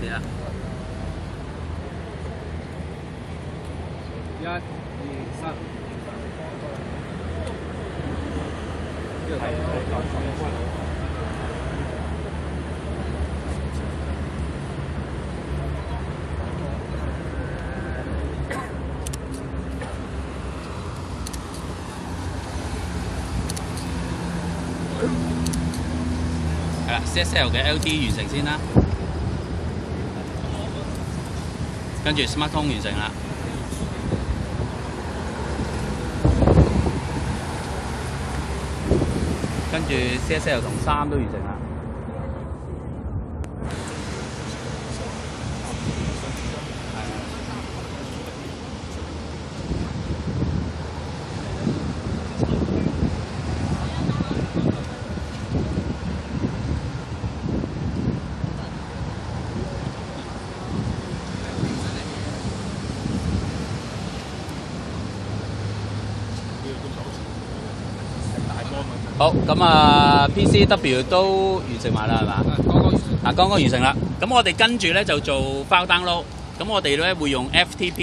試下。1、2、3。係啦 ，CSL 嘅 LT 完成先啦，跟住 Smart 通完成啦，跟住 CSL 同3都完成啦。好，咁啊 PCW 都完成埋啦，係嘛？剛剛完成啦。咁我哋跟住咧就做 file download。咁我哋咧會用 FTP。